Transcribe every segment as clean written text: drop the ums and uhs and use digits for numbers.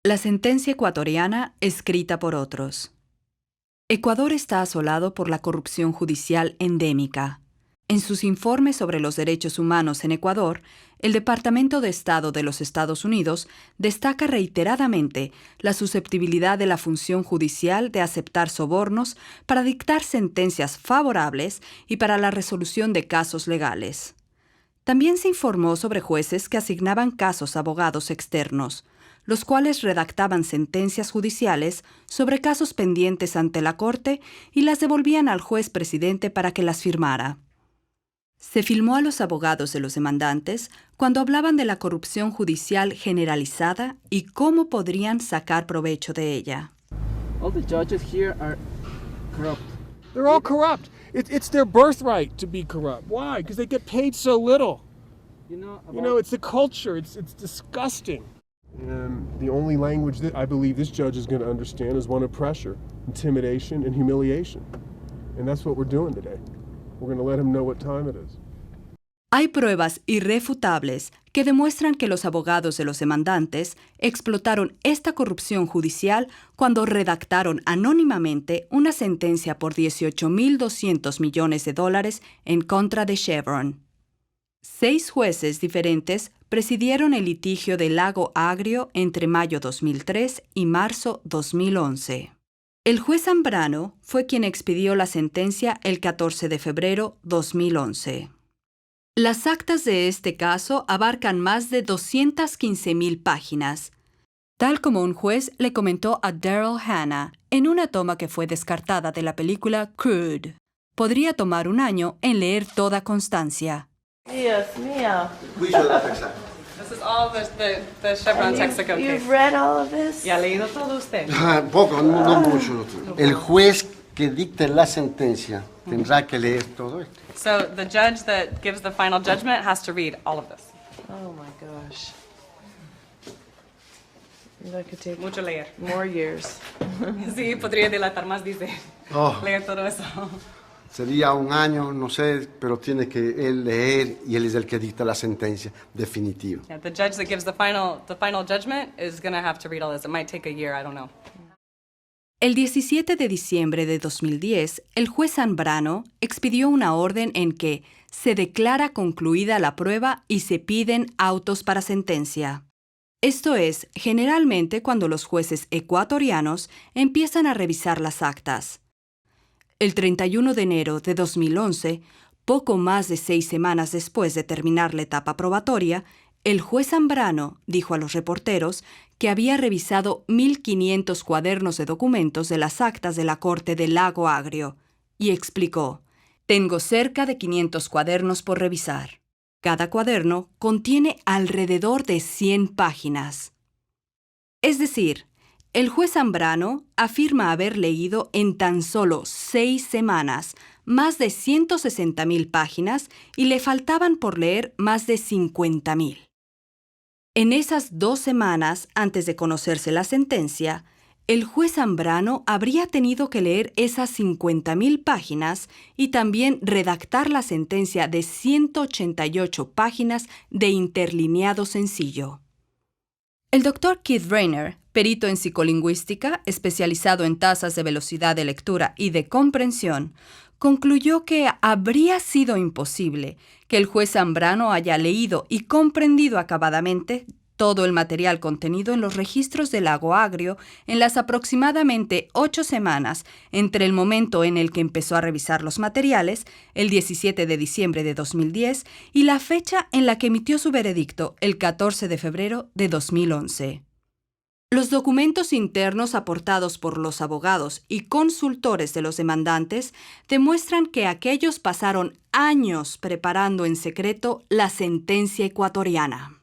La sentencia ecuatoriana escrita por otros. Ecuador está asolado por la corrupción judicial endémica. En sus informes sobre los derechos humanos en Ecuador, el Departamento de Estado de los Estados Unidos destaca reiteradamente la susceptibilidad de la función judicial de aceptar sobornos para dictar sentencias favorables y para la resolución de casos legales. También se informó sobre jueces que asignaban casos a abogados externos, los cuales redactaban sentencias judiciales sobre casos pendientes ante la Corte y las devolvían al juez presidente para que las firmara. Se filmó a los abogados de los demandantes cuando hablaban de la corrupción judicial generalizada y cómo podrían sacar provecho de ella. All the judges here are corrupt. They're all corrupt. It's their birthright to be corrupt. Why? Because they get paid so little. It's the culture. It's disgusting. And the only language that I believe this judge is going to understand is one of pressure, intimidation, and humiliation. And that's what we're doing today. We're going to let him know what time it is. Hay pruebas irrefutables que demuestran que los abogados de los demandantes explotaron esta corrupción judicial cuando redactaron anónimamente una sentencia por $18.200 millones en contra de Chevron. 6 jueces diferentes presidieron el litigio del Lago Agrio entre mayo 2003 y marzo 2011. El juez Zambrano fue quien expidió la sentencia el 14 de febrero 2011. Las actas de este caso abarcan más de 215,000 páginas, tal como un juez le comentó a Daryl Hannah en una toma que fue descartada de la película Crude. Podría tomar un año en leer toda constancia. Dios mío. This is all the Chevron Texaco case. You've read all of this? ¿Ya ha leído todo usted? Poco, no mucho. El juez que dicte la sentencia tendrá que leer todo esto. So the judge that gives the final judgment has to read all of this. Oh my gosh. That could take Mucho leer. more years. Sí, podría dilatar más, dice. Oh. Leer todo eso. Sería un año, no sé, pero tiene que él leer y él es el que dicta la sentencia definitiva. Yeah, the judge that gives the final judgment is going to have to read all this. It might take a year, I don't know. El 17 de diciembre de 2010, el juez Zambrano expidió una orden en que se declara concluida la prueba y se piden autos para sentencia. Esto es, generalmente cuando los jueces ecuatorianos empiezan a revisar las actas. El 31 de enero de 2011, poco más de 6 semanas después de terminar la etapa probatoria, el juez Zambrano dijo a los reporteros que había revisado 1.500 cuadernos de documentos de las actas de la Corte del Lago Agrio y explicó: «Tengo cerca de 500 cuadernos por revisar. Cada cuaderno contiene alrededor de 100 páginas». Es decir, el juez Zambrano afirma haber leído en tan solo 6 semanas más de 160,000 páginas y le faltaban por leer más de 50,000. En esas 2 semanas antes de conocerse la sentencia, el juez Zambrano habría tenido que leer esas 50,000 páginas y también redactar la sentencia de 188 páginas de interlineado sencillo. El Dr. Keith Rayner, perito en psicolingüística, especializado en tasas de velocidad de lectura y de comprensión, concluyó que habría sido imposible que el juez Zambrano haya leído y comprendido acabadamente todo el material contenido en los registros del Lago Agrio en las aproximadamente 8 semanas entre el momento en el que empezó a revisar los materiales, el 17 de diciembre de 2010, y la fecha en la que emitió su veredicto, el 14 de febrero de 2011. Los documentos internos aportados por los abogados y consultores de los demandantes demuestran que aquellos pasaron años preparando en secreto la sentencia ecuatoriana.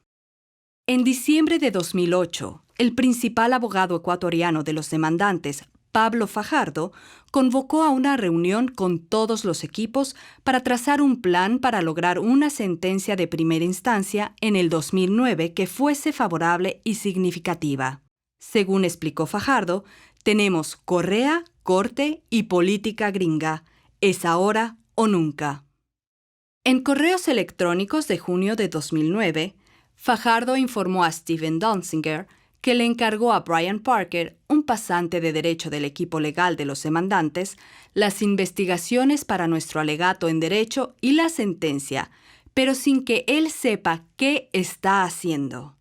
En diciembre de 2008, el principal abogado ecuatoriano de los demandantes, Pablo Fajardo, convocó a una reunión con todos los equipos para trazar un plan para lograr una sentencia de primera instancia en el 2009 que fuese favorable y significativa. Según explicó Fajardo, tenemos correa, corte y política gringa. Es ahora o nunca. En correos electrónicos de junio de 2009, Fajardo informó a Steven Donziger que le encargó a Brian Parker, un pasante de derecho del equipo legal de los demandantes, las investigaciones para nuestro alegato en derecho y la sentencia, pero sin que él sepa qué está haciendo.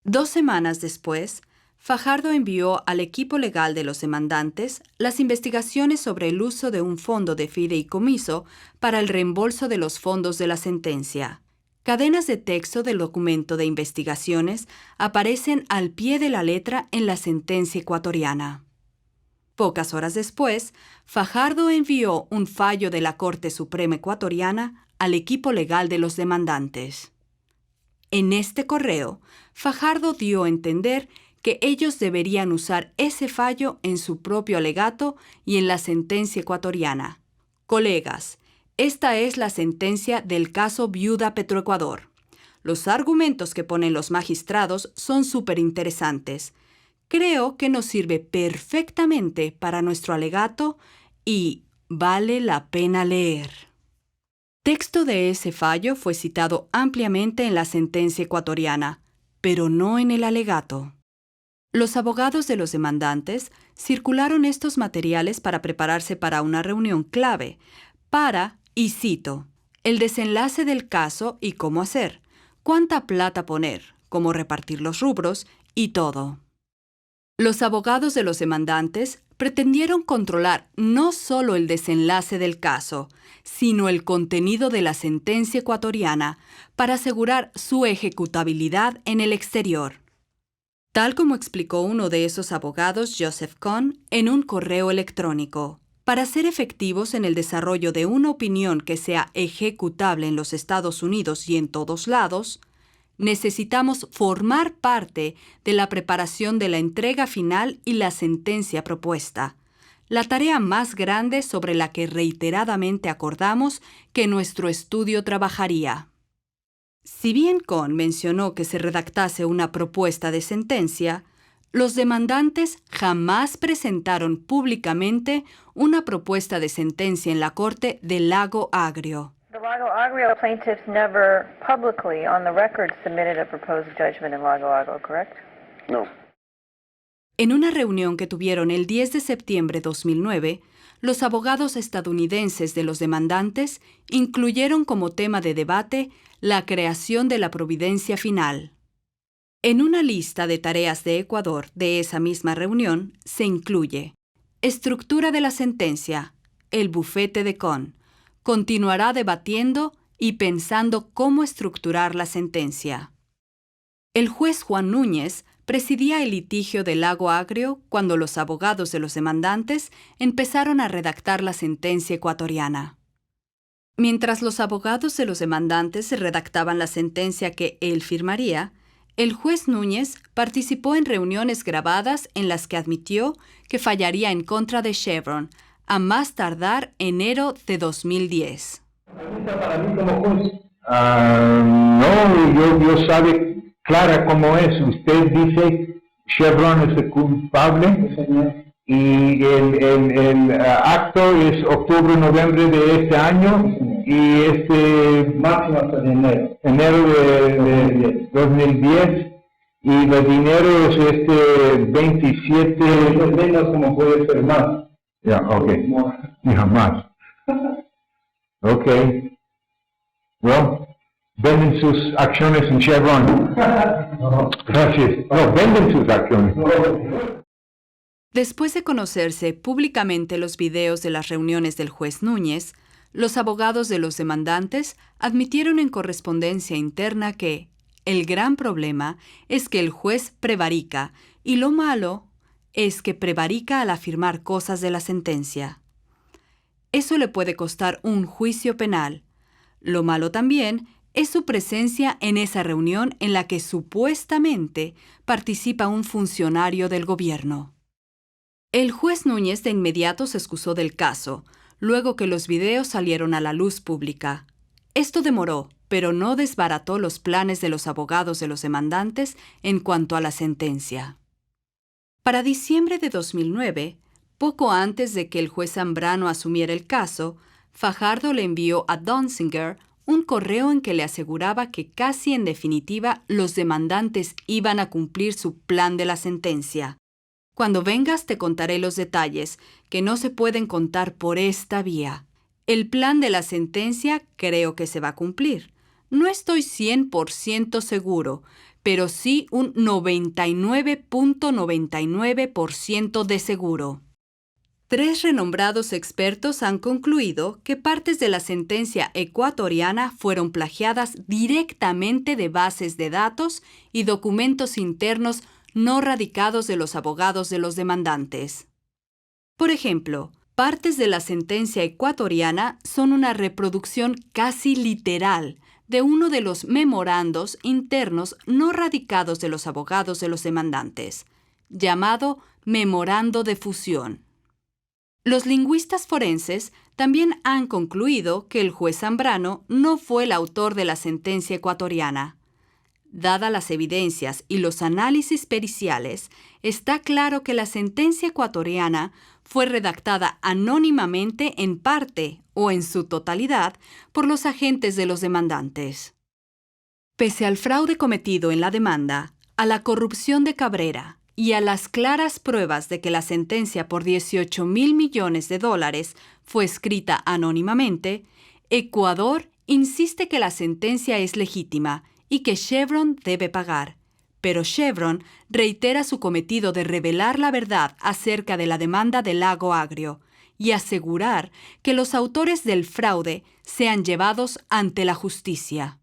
2 semanas después, Fajardo envió al equipo legal de los demandantes las investigaciones sobre el uso de un fondo de fideicomiso para el reembolso de los fondos de la sentencia. Cadenas de texto del documento de investigaciones aparecen al pie de la letra en la sentencia ecuatoriana. Pocas horas después, Fajardo envió un fallo de la Corte Suprema Ecuatoriana al equipo legal de los demandantes. En este correo, Fajardo dio a entender que ellos deberían usar ese fallo en su propio alegato y en la sentencia ecuatoriana. Colegas, esta es la sentencia del caso Viuda Petroecuador. Los argumentos que ponen los magistrados son súper interesantes. Creo que nos sirve perfectamente para nuestro alegato y vale la pena leer. Texto de ese fallo fue citado ampliamente en la sentencia ecuatoriana, pero no en el alegato. Los abogados de los demandantes circularon estos materiales para prepararse para una reunión clave para, y cito, el desenlace del caso y cómo hacer, cuánta plata poner, cómo repartir los rubros y todo. Los abogados de los demandantes pretendieron controlar no solo el desenlace del caso, sino el contenido de la sentencia ecuatoriana para asegurar su ejecutabilidad en el exterior. Tal como explicó uno de esos abogados, Joseph Cohn, en un correo electrónico. Para ser efectivos en el desarrollo de una opinión que sea ejecutable en los Estados Unidos y en todos lados, necesitamos formar parte de la preparación de la entrega final y la sentencia propuesta, la tarea más grande sobre la que reiteradamente acordamos que nuestro estudio trabajaría. Si bien Cohn mencionó que se redactase una propuesta de sentencia, los demandantes jamás presentaron públicamente una propuesta de sentencia en la Corte de Lago Agrio. The Lago Agrio plaintiffs never publicly on the record submitted a proposed judgment in Lago Agrio, correct? No. En una reunión que tuvieron el 10 de septiembre de 2009, los abogados estadounidenses de los demandantes incluyeron como tema de debate la creación de la providencia final. En una lista de tareas de Ecuador de esa misma reunión se incluye estructura de la sentencia. El bufete de Cohn continuará debatiendo y pensando cómo estructurar la sentencia. El juez Juan Núñez presidía el litigio del Lago Agrio cuando los abogados de los demandantes empezaron a redactar la sentencia ecuatoriana. Mientras los abogados de los demandantes redactaban la sentencia que él firmaría, el juez Núñez participó en reuniones grabadas en las que admitió que fallaría en contra de Chevron, a más tardar enero de 2010. Para mí como juez, no, yo sabe clara cómo es. Usted dice Chevron es el culpable y el acto es octubre-noviembre de este año y máximo hasta enero de 2010 y el dinero es 27 menos como puede ser más. Ya, okay. Ya, más. Okay. Well, venden sus acciones en Chevron. Gracias. No, venden sus acciones. Después de conocerse públicamente los videos de las reuniones del juez Núñez, los abogados de los demandantes admitieron en correspondencia interna que el gran problema es que el juez prevarica y lo malo es que prevarica al afirmar cosas de la sentencia. Eso le puede costar un juicio penal. Lo malo también es su presencia en esa reunión en la que supuestamente participa un funcionario del gobierno. El juez Núñez de inmediato se excusó del caso, luego que los videos salieron a la luz pública. Esto demoró, pero no desbarató los planes de los abogados de los demandantes en cuanto a la sentencia. Para diciembre de 2009, poco antes de que el juez Zambrano asumiera el caso, Fajardo le envió a Donziger un correo en que le aseguraba que casi en definitiva los demandantes iban a cumplir su plan de la sentencia. Cuando vengas te contaré los detalles, que no se pueden contar por esta vía. El plan de la sentencia creo que se va a cumplir. No estoy 100% seguro, pero sí un 99.99% de seguro. 3 renombrados expertos han concluido que partes de la sentencia ecuatoriana fueron plagiadas directamente de bases de datos y documentos internos no radicados de los abogados de los demandantes. Por ejemplo, partes de la sentencia ecuatoriana son una reproducción casi literal de uno de los memorandos internos no radicados de los abogados de los demandantes, llamado memorando de fusión. Los lingüistas forenses también han concluido que el juez Zambrano no fue el autor de la sentencia ecuatoriana. Dadas las evidencias y los análisis periciales, está claro que la sentencia ecuatoriana fue redactada anónimamente en parte o en su totalidad por los agentes de los demandantes. Pese al fraude cometido en la demanda, a la corrupción de Cabrera y a las claras pruebas de que la sentencia por $18 mil millones fue escrita anónimamente, Ecuador insiste que la sentencia es legítima y que Chevron debe pagar. Pero Chevron reitera su cometido de revelar la verdad acerca de la demanda de Lago Agrio y asegurar que los autores del fraude sean llevados ante la justicia.